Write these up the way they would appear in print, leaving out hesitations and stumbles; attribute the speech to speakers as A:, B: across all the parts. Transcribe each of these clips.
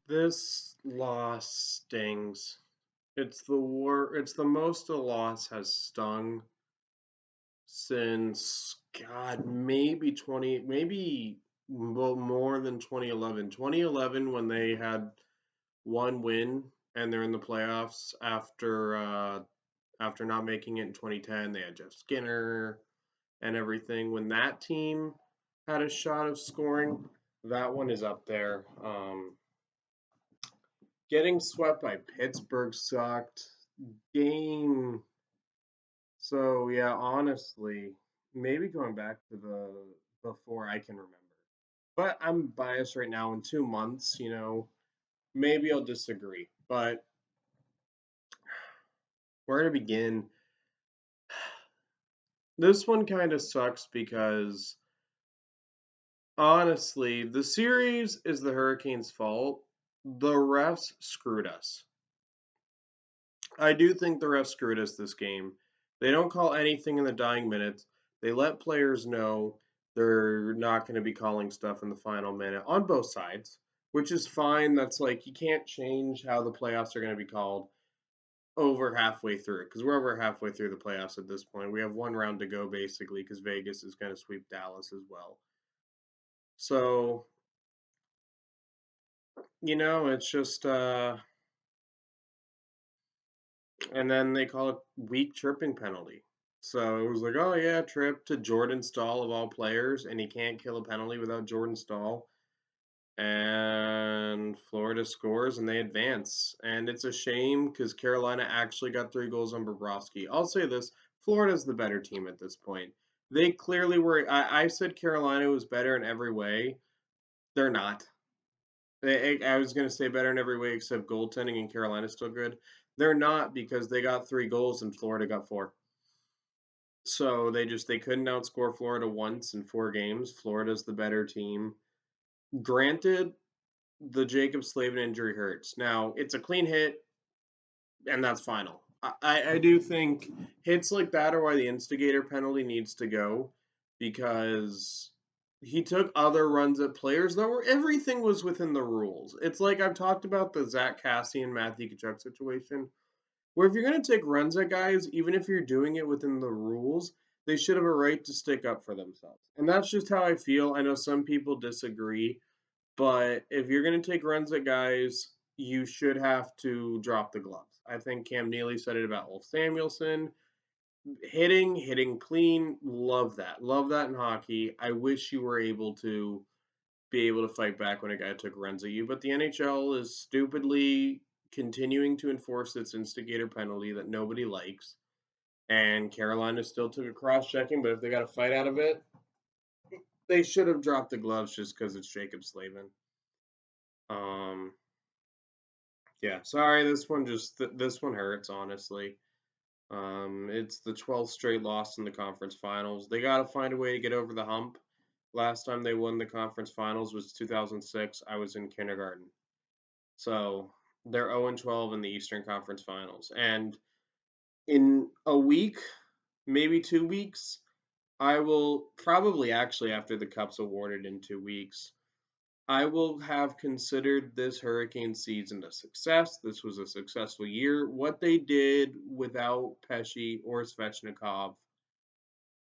A: This loss stings. It's the most a loss has stung since God, maybe 20, maybe well, more than 2011. 2011 when they had one win and they're in the playoffs after not making it in 2010. They had Jeff Skinner and everything. When that team had a shot of scoring, that one is up there. Getting swept by Pittsburgh sucked. Game. So yeah, honestly, maybe going back to the before I can remember. But I'm biased right now. In 2 months, maybe I'll disagree. But where to begin? This one kind of sucks because honestly, the series is the Hurricanes' fault. The refs screwed us. I do think the refs screwed us this game. They don't call anything in the dying minutes. They let players know they're not going to be calling stuff in the final minute on both sides, which is fine. That's like you can't change how the playoffs are going to be called over halfway through because we're over halfway through the playoffs at this point. We have one round to go basically because Vegas is going to sweep Dallas as well. So, it's just and then they call it weak tripping penalty. So it was like, oh yeah, trip to Jordan Stahl of all players, and he can't kill a penalty without Jordan Stahl. And Florida scores and they advance. And it's a shame because Carolina actually got 3 goals on Bobrovsky. I'll say this: Florida's the better team at this point. They clearly were. I said Carolina was better in every way. They're not. I was going to say better in every way except goaltending, and Carolina's still good. They're not because they got 3 goals and Florida got 4. So they couldn't outscore Florida once in 4 games. Florida's the better team. Granted, the Jacob Slavin injury hurts. Now it's a clean hit, and that's final. I do think hits like that are why the instigator penalty needs to go because he took other runs at players that were everything was within the rules. It's like I've talked about the Zach Cassian Matthew Tkachuk situation where if you're going to take runs at guys, even if you're doing it within the rules, they should have a right to stick up for themselves. And that's just how I feel. I know some people disagree, but if you're going to take runs at guys, you should have to drop the gloves. I think Cam Neely said it about Ulf Samuelson. Hitting clean, love that. Love that in hockey. I wish you were able to be able to fight back when a guy took runs at you, but the NHL is stupidly continuing to enforce its instigator penalty that nobody likes. And Carolina still took a cross checking, but if they got a fight out of it, they should have dropped the gloves just because it's Jacob Slavin. Um, yeah, sorry, this one hurts honestly. It's the 12th straight loss in the conference finals. They got to find a way to get over the hump. Last time they won the conference finals was 2006. I was in kindergarten. So they're 0-12 in the Eastern Conference Finals. And in a week, maybe 2 weeks, I will probably actually after the Cup's awarded in 2 weeks, I will have considered this Hurricane season a success. This was a successful year. What they did without Pesci or Svechnikov,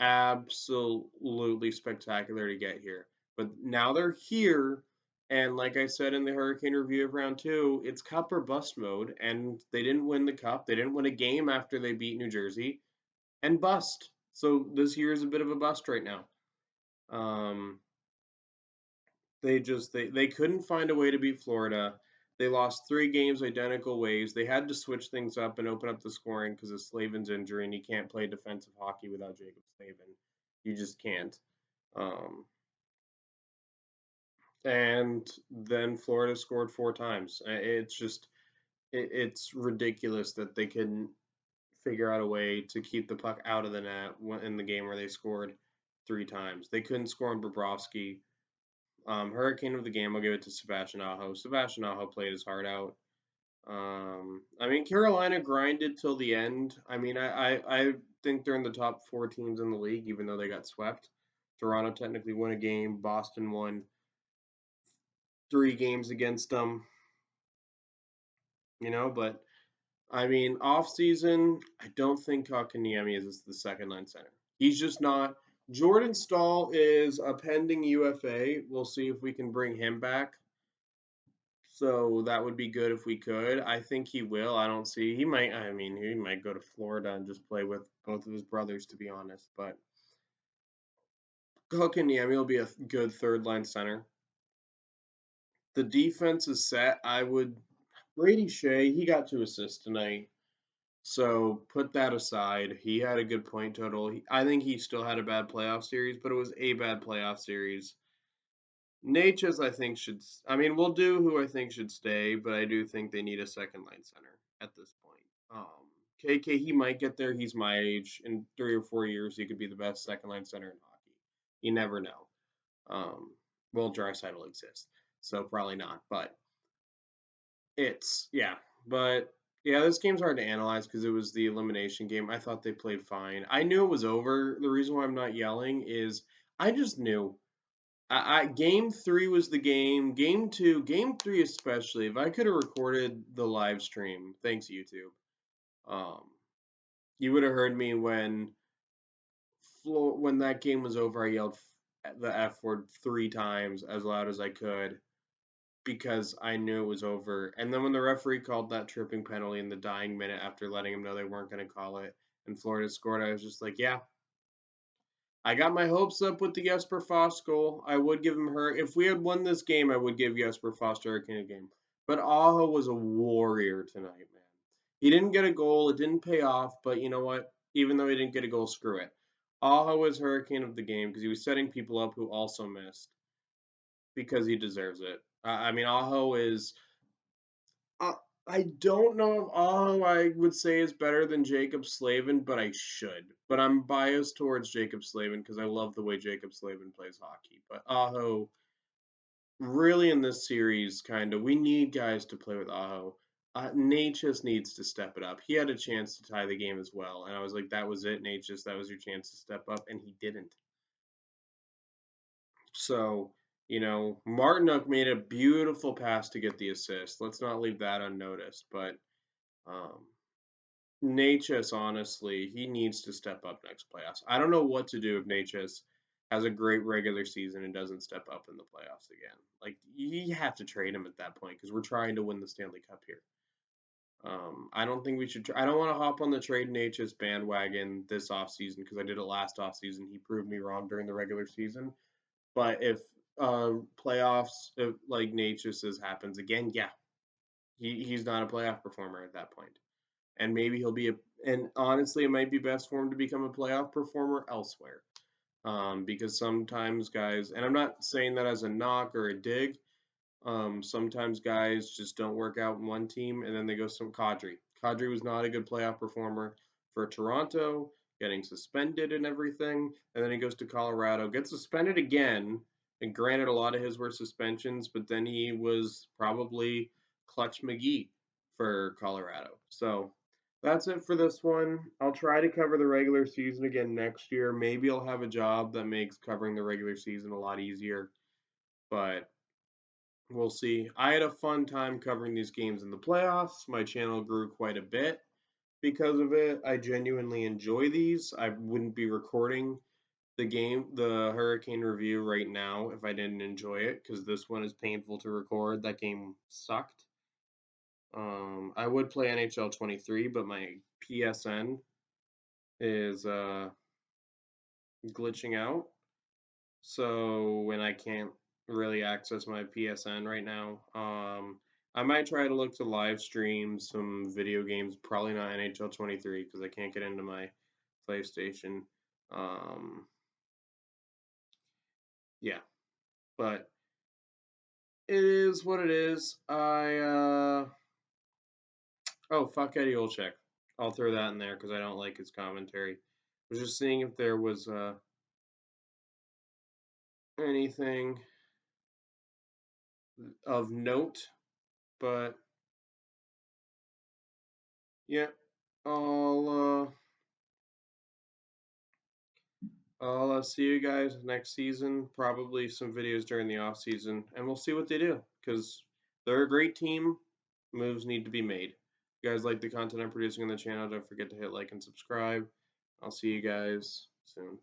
A: absolutely spectacular to get here. But now they're here, and like I said in the Hurricane review of round 2, it's Cup or bust mode, and they didn't win the Cup. They didn't win a game after they beat New Jersey, and bust. So this year is a bit of a bust right now. Um, they couldn't find a way to beat Florida. They lost 3 games identical ways. They had to switch things up and open up the scoring because of Slavin's injury, and you can't play defensive hockey without Jacob Slavin. You just can't. Um, and then Florida scored 4 times. It's ridiculous that they couldn't figure out a way to keep the puck out of the net in the game where they scored 3 times. They couldn't score on Bobrovsky. Hurricane of the game, I'll give it to Sebastian Aho. Sebastian Aho played his heart out. I mean, Carolina grinded till the end. I mean, I think they're in the top 4 teams in the league, even though they got swept. Toronto technically won a game. Boston won 3 games against them. But I mean, off season, I don't think Kotkaniemi is the second line center. He's just not. Jordan Stahl is a pending UFA. We'll see if we can bring him back. So that would be good if we could. I think he will. I don't see he might. I mean, he might go to Florida and just play with both of his brothers, to be honest. But Kotkaniemi will be a good third line center. The defense is set. I would Brady Shea. He got 2 assists tonight. So put that aside. He had a good point total. I think he still had a bad playoff series, but it was a bad playoff series. Natchez, I think, should. I mean, we'll do who I think should stay, but I do think they need a second line center at this point. KK, he might get there. He's my age. In 3 or 4 years, he could be the best second line center in hockey. You never know. Will Draisaitl exist? So probably not. But yeah. But yeah, this game's hard to analyze because it was the elimination game. I thought they played fine. I knew it was over. The reason why I'm not yelling is I just knew. Game 3 was the game. Game 2, game 3 especially. If I could have recorded the live stream, thanks YouTube, um, you would have heard me when that game was over. I yelled the F word 3 times as loud as I could because I knew it was over. And then when the referee called that tripping penalty in the dying minute after letting him know they weren't going to call it, and Florida scored, I was just like, yeah, I got my hopes up with the Jesper Fast goal. I would give him her. If we had won this game, I would give Jesper Fast Hurricane a game. But Aho was a warrior tonight, man. He didn't get a goal. It didn't pay off. But you know what? Even though he didn't get a goal, screw it. Aho was Hurricane of the game because he was setting people up who also missed because he deserves it. I mean, Aho is uh, I don't know if Aho I would say is better than Jacob Slavin, but I should. But I'm biased towards Jacob Slavin because I love the way Jacob Slavin plays hockey. But Aho, really in this series, kind of, we need guys to play with Aho. Nate just needs to step it up. He had a chance to tie the game as well, and I was like, that was it, Nate. That was your chance to step up, and he didn't. So, Martinook made a beautiful pass to get the assist. Let's not leave that unnoticed. But um, Natchez, honestly, he needs to step up next playoffs. I don't know what to do if Natchez has a great regular season and doesn't step up in the playoffs again. Like, you have to trade him at that point because we're trying to win the Stanley Cup here. I don't think we should. I don't want to hop on the trade Natchez bandwagon this offseason because I did it last offseason. He proved me wrong during the regular season. But if playoffs, if, like Natchez happens again, yeah, he's not a playoff performer at that point. And maybe he'll be and honestly, it might be best for him to become a playoff performer elsewhere. Because sometimes guys, and I'm not saying that as a knock or a dig, sometimes guys just don't work out in one team and then they go some Kadri. Kadri was not a good playoff performer for Toronto, getting suspended and everything, and then he goes to Colorado, gets suspended again. And granted, a lot of his were suspensions, but then he was probably Clutch McGee for Colorado. So that's it for this one. I'll try to cover the regular season again next year. Maybe I'll have a job that makes covering the regular season a lot easier, but we'll see. I had a fun time covering these games in the playoffs. My channel grew quite a bit because of it. I genuinely enjoy these. I wouldn't be recording the Hurricane review right now if I didn't enjoy it because this one is painful to record. That game sucked. I would play NHL 23, but my PSN is glitching out. So when I can't really access my PSN right now, I might try to look to live stream some video games. Probably not NHL 23 because I can't get into my PlayStation. Um, yeah, but it is what it is. Oh, fuck Eddie Olczyk. I'll throw that in there because I don't like his commentary. I was just seeing if there was anything of note, but yeah, I'll I'll see you guys next season. Probably some videos during the off season, and we'll see what they do because they're a great team. Moves need to be made. If you guys like the content I'm producing on the channel, don't forget to hit like and subscribe. I'll see you guys soon.